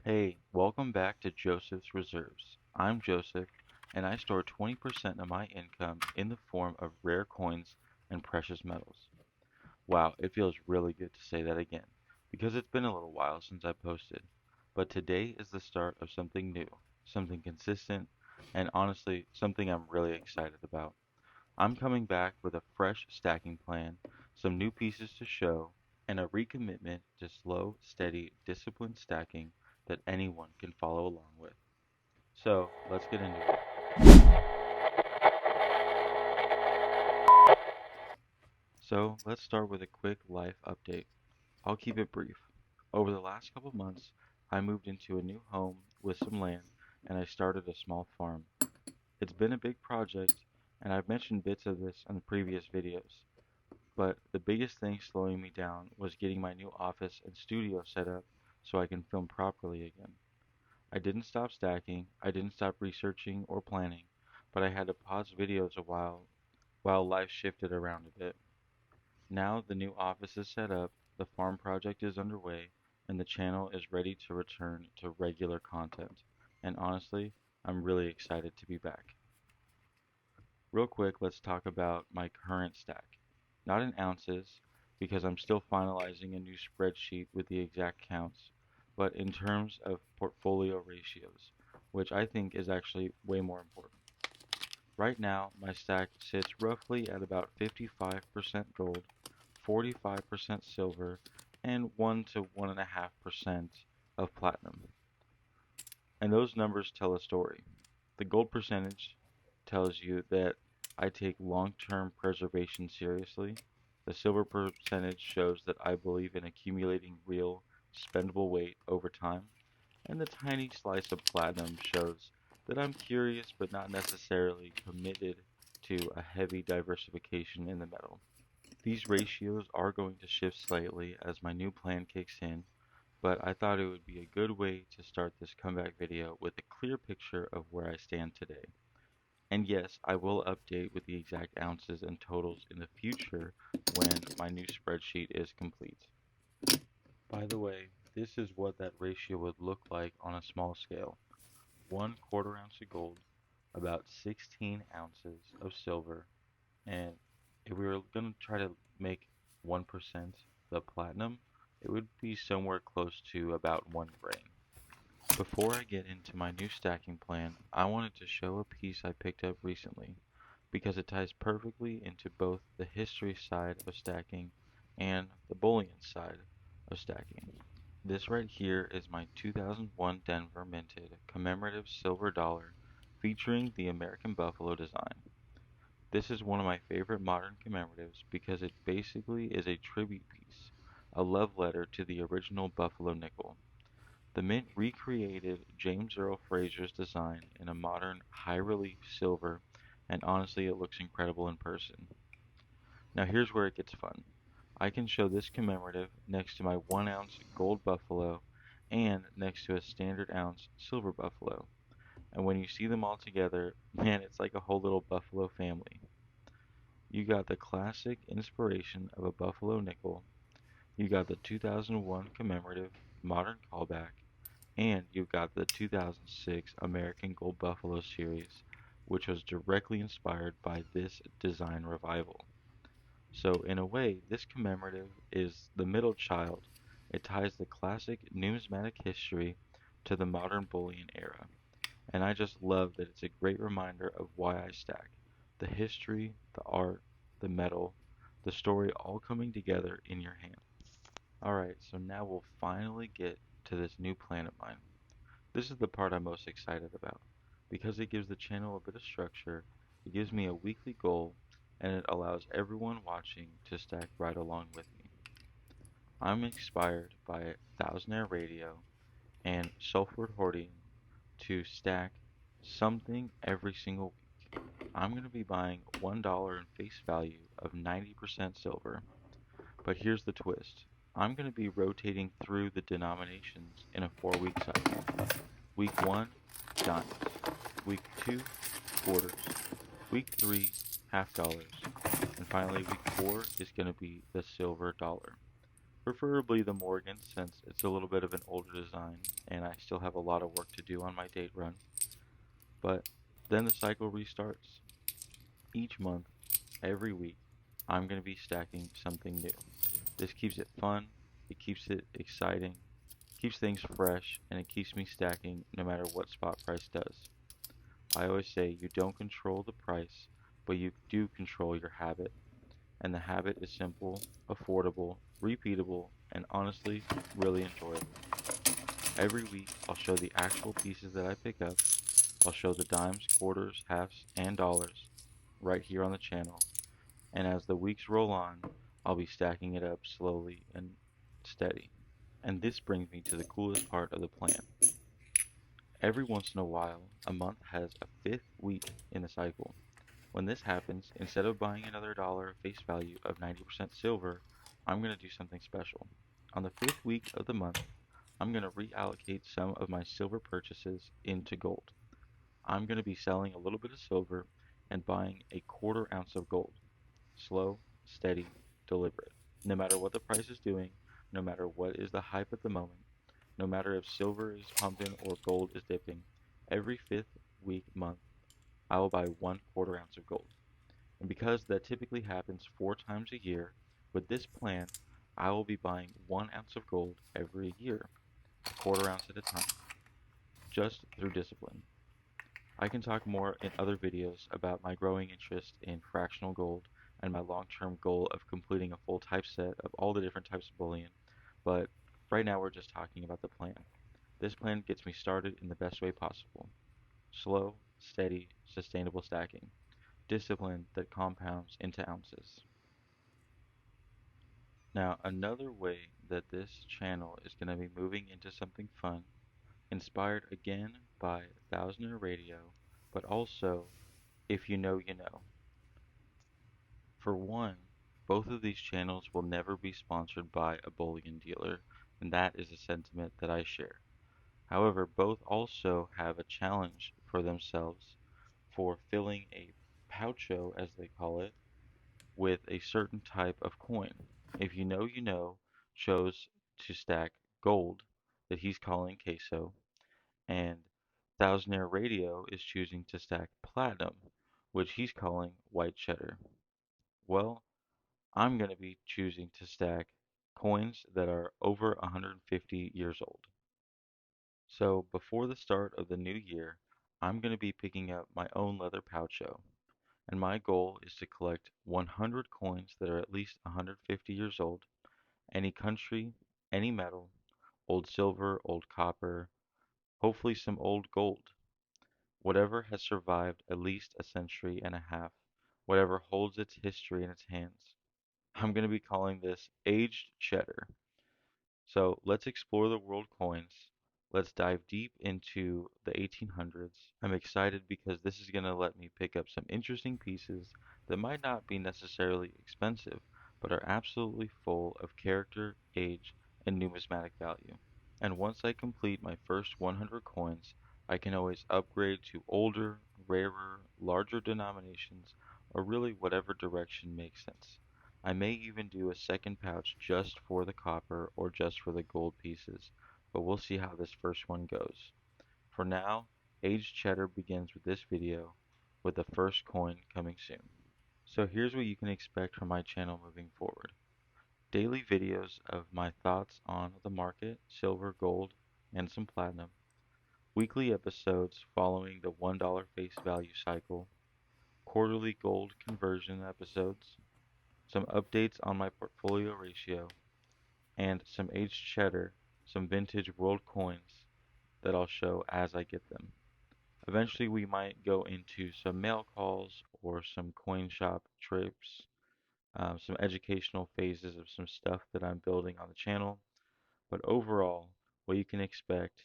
Hey, welcome back to Joseph's Reserves. I'm Joseph, and I store 20% of my income in the form of rare coins and precious metals. Wow, it feels really good to say that again, because it's been a little while since I posted. But today is the start of something new, something consistent, and honestly, something I'm really excited about. I'm coming back with a fresh stacking plan, some new pieces to show, and a recommitment to slow, steady, disciplined stacking that anyone can follow along with. So, let's get into it. So, let's start with a quick life update. I'll keep it brief. Over the last couple months, I moved into a new home with some land and I started a small farm. It's been a big project, and I've mentioned bits of this in the previous videos. But the biggest thing slowing me down was getting my new office and studio set up so I can film properly again. I didn't stop stacking, I didn't stop researching or planning, but I had to pause videos a while life shifted around a bit. Now the new office is set up, the farm project is underway, and the channel is ready to return to regular content. And honestly, I'm really excited to be back. Real quick, let's talk about my current stack. Not in ounces, because I'm still finalizing a new spreadsheet with the exact counts, but in terms of portfolio ratios, which I think is actually way more important. Right now, my stack sits roughly at about 55% gold, 45% silver, and 1 to 1.5% of platinum. And those numbers tell a story. The gold percentage tells you that I take long-term preservation seriously. The silver percentage shows that I believe in accumulating real, spendable weight over time. And the tiny slice of platinum shows that I'm curious but not necessarily committed to a heavy diversification in the metal. These ratios are going to shift slightly as my new plan kicks in, but I thought it would be a good way to start this comeback video with a clear picture of where I stand today. And yes, I will update with the exact ounces and totals in the future when my new spreadsheet is complete. By the way, this is what that ratio would look like on a small scale. 1/4 ounce of gold, about 16 ounces of silver, and if we were going to try to make 1% the platinum, it would be somewhere close to about 1 grain. Before I get into my new stacking plan, I wanted to show a piece I picked up recently because it ties perfectly into both the history side of stacking and the bullion side of stacking. This right here is my 2001 Denver minted commemorative silver dollar featuring the American Buffalo design. This is one of my favorite modern commemoratives because it basically is a tribute piece, a love letter to the original Buffalo nickel. The mint recreated James Earl Fraser's design in a modern high relief silver, and honestly, it looks incredible in person. Now, here's where it gets fun. I can show this commemorative next to my 1 ounce gold buffalo and next to a standard ounce silver buffalo. And when you see them all together, man, it's like a whole little buffalo family. You got the classic inspiration of a buffalo nickel, you got the 2001 commemorative modern callback, and you've got the 2006 American Gold Buffalo series, which was directly inspired by this design revival. So, in a way, this commemorative is the middle child. It ties the classic numismatic history to the modern bullion era. And I just love that it's a great reminder of why I stack. The history, the art, the metal, the story all coming together in your hand. Alright, so now we'll finally get to this new plan of mine. This is the part I'm most excited about, because it gives the channel a bit of structure, it gives me a weekly goal, and it allows everyone watching to stack right along with me. I'm inspired by Thousand Air Radio and Sulfur Hoarding to stack something every single week. I'm going to be buying $1 in face value of 90% silver, but here's the twist. I'm going to be rotating through the denominations in a 4-week cycle. Week 1, dimes. Week 2, quarters. Week 3, half dollars. And finally, week 4 is going to be the silver dollar. Preferably the Morgan since it's a little bit of an older design and I still have a lot of work to do on my date run. But then the cycle restarts. Each month, every week, I'm going to be stacking something new. This keeps it fun, it keeps it exciting, keeps things fresh, and it keeps me stacking no matter what spot price does. I always say you don't control the price, but you do control your habit. And the habit is simple, affordable, repeatable, and honestly, really enjoyable. Every week, I'll show the actual pieces that I pick up. I'll show the dimes, quarters, halves, and dollars right here on the channel. And as the weeks roll on, I'll be stacking it up slowly and steady. And this brings me to the coolest part of the plan. Every once in a while, a month has a fifth week in the cycle. When this happens, instead of buying another dollar face value of 90% silver, I'm going to do something special. On the fifth week of the month, I'm going to reallocate some of my silver purchases into gold. I'm going to be selling a little bit of silver and buying a quarter ounce of gold. Slow, steady, deliberate. No matter what the price is doing, no matter what is the hype at the moment, no matter if silver is pumping or gold is dipping, every fifth week month I will buy one quarter ounce of gold. And because that typically happens 4 times a year, with this plan, I will be buying 1 ounce of gold every year, a quarter ounce at a time, just through discipline. I can talk more in other videos about my growing interest in fractional gold and my long-term goal of completing a full typeset of all the different types of bullion, but right now we're just talking about the plan. This plan gets me started in the best way possible. Slow, steady, sustainable stacking. Discipline that compounds into ounces. Now, another way that this channel is going to be moving into something fun, inspired again by Thousand Year Radio, but also If You Know, You Know. For one, both of these channels will never be sponsored by a bullion dealer, and that is a sentiment that I share. However, both also have a challenge for themselves for filling a poucho, as they call it, with a certain type of coin. If you know, you know, chose to stack gold that he's calling queso, and Thousandaire Radio is choosing to stack platinum, which he's calling white cheddar. Well, I'm going to be choosing to stack coins that are over 150 years old. So before the start of the new year, I'm going to be picking up my own leather poucho, and my goal is to collect 100 coins that are at least 150 years old, any country, any metal, old silver, old copper, hopefully some old gold, whatever has survived at least a century and a half, whatever holds its history in its hands. I'm going to be calling this aged cheddar. So let's explore the world coins. Let's dive deep into the 1800s. I'm excited because this is going to let me pick up some interesting pieces that might not be necessarily expensive, but are absolutely full of character, age, and numismatic value. And once I complete my first 100 coins, I can always upgrade to older, rarer, larger denominations, or really whatever direction makes sense. I may even do a second pouch just for the copper or just for the gold pieces, but we'll see how this first one goes. For now, aged cheddar begins with this video, with the first coin coming soon. So here's what you can expect from my channel moving forward. Daily videos of my thoughts on the market, silver, gold, and some platinum. Weekly episodes following the $1 face value cycle. Quarterly gold conversion episodes. Some updates on my portfolio ratio, and some aged cheddar, some vintage world coins that I'll show as I get them. Eventually, we might go into some mail calls or some coin shop trips, some educational phases of some stuff that I'm building on the channel. But overall, what you can expect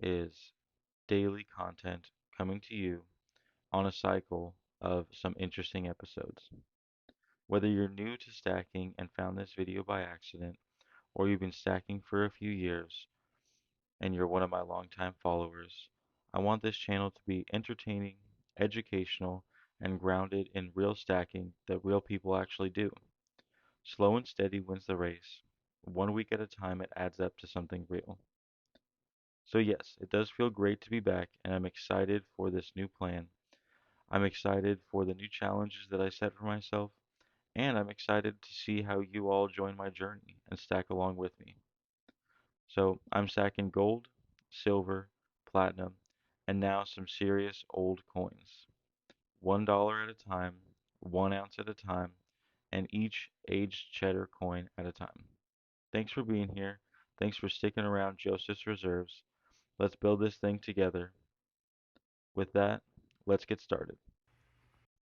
is daily content coming to you on a cycle of some interesting episodes. Whether you're new to stacking and found this video by accident, or you've been stacking for a few years and you're one of my longtime followers, I want this channel to be entertaining, educational, and grounded in real stacking that real people actually do. Slow and steady wins the race. 1 week at a time, it adds up to something real. So, yes, it does feel great to be back, and I'm excited for this new plan. I'm excited for the new challenges that I set for myself, and I'm excited to see how you all join my journey and stack along with me. So, I'm stacking gold, silver, platinum, and now some serious old coins. $1 at a time, 1 ounce at a time, and each aged cheddar coin at a time. Thanks for being here. Thanks for sticking around Joseph's Reserves. Let's build this thing together. With that, let's get started.